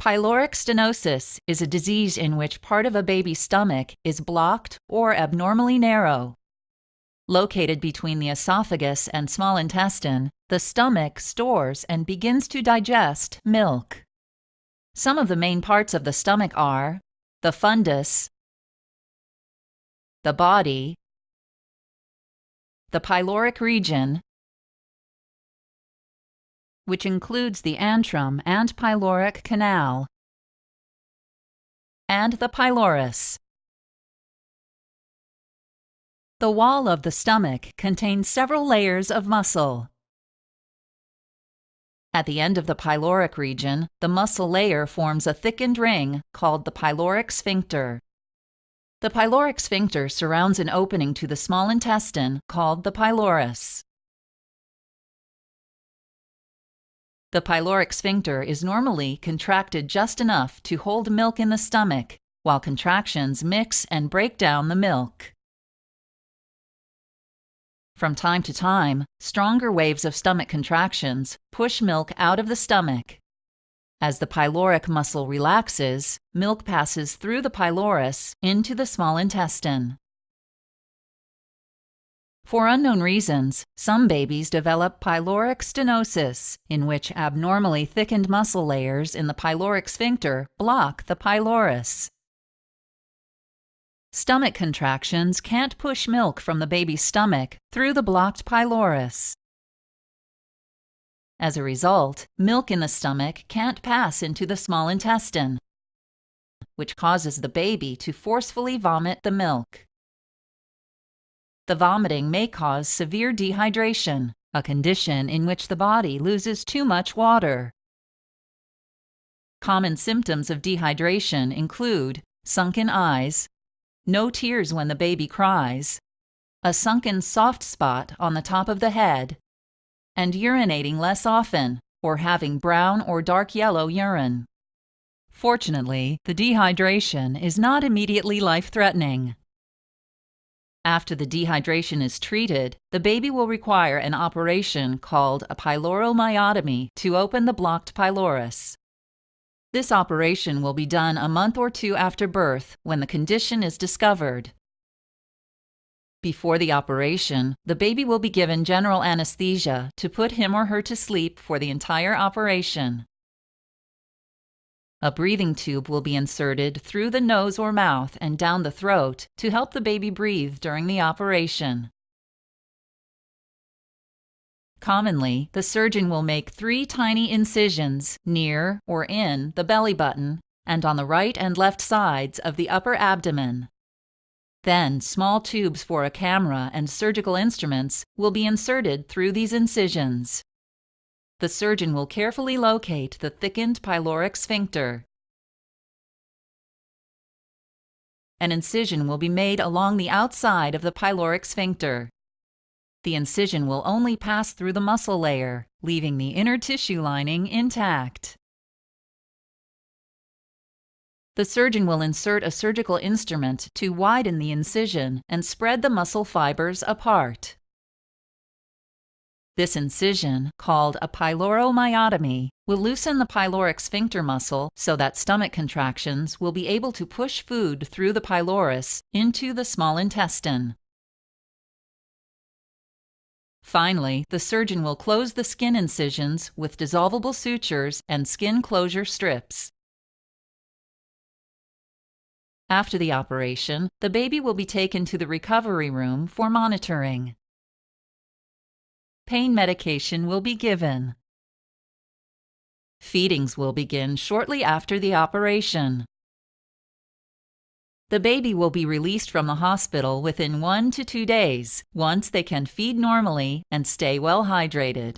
Pyloric stenosis is a disease in which part of a baby's stomach is blocked or abnormally narrow. Located between the esophagus and small intestine, the stomach stores and begins to digest milk. Some of the main parts of the stomach are the fundus, the body, the pyloric region, which includes the antrum and pyloric canal, and the pylorus. The wall of the stomach contains several layers of muscle. At the end of the pyloric region, the muscle layer forms a thickened ring called the pyloric sphincter. The pyloric sphincter surrounds an opening to the small intestine called the pylorus. The pyloric sphincter is normally contracted just enough to hold milk in the stomach, while contractions mix and break down the milk. From time to time, stronger waves of stomach contractions push milk out of the stomach. As the pyloric muscle relaxes, milk passes through the pylorus into the small intestine. For unknown reasons, some babies develop pyloric stenosis, in which abnormally thickened muscle layers in the pyloric sphincter block the pylorus. Stomach contractions can't push milk from the baby's stomach through the blocked pylorus. As a result, milk in the stomach can't pass into the small intestine, which causes the baby to forcefully vomit the milk. The vomiting may cause severe dehydration, a condition in which the body loses too much water. Common symptoms of dehydration include sunken eyes, no tears when the baby cries, a sunken soft spot on the top of the head, and urinating less often, or having brown or dark yellow urine. Fortunately, the dehydration is not immediately life-threatening. After the dehydration is treated, the baby will require an operation called a pyloromyotomy to open the blocked pylorus. This operation will be done a month or two after birth when the condition is discovered. Before the operation, the baby will be given general anesthesia to put him or her to sleep for the entire operation. A breathing tube will be inserted through the nose or mouth and down the throat to help the baby breathe during the operation. Commonly, the surgeon will make 3 tiny incisions near or in the belly button and on the right and left sides of the upper abdomen. Then, small tubes for a camera and surgical instruments will be inserted through these incisions. The surgeon will carefully locate the thickened pyloric sphincter. An incision will be made along the outside of the pyloric sphincter. The incision will only pass through the muscle layer, leaving the inner tissue lining intact. The surgeon will insert a surgical instrument to widen the incision and spread the muscle fibers apart. This incision, called a pyloromyotomy, will loosen the pyloric sphincter muscle so that stomach contractions will be able to push food through the pylorus into the small intestine. Finally, the surgeon will close the skin incisions with dissolvable sutures and skin closure strips. After the operation, the baby will be taken to the recovery room for monitoring. Pain medication will be given. Feedings will begin shortly after the operation. The baby will be released from the hospital within 1 to 2 days, once they can feed normally and stay well hydrated.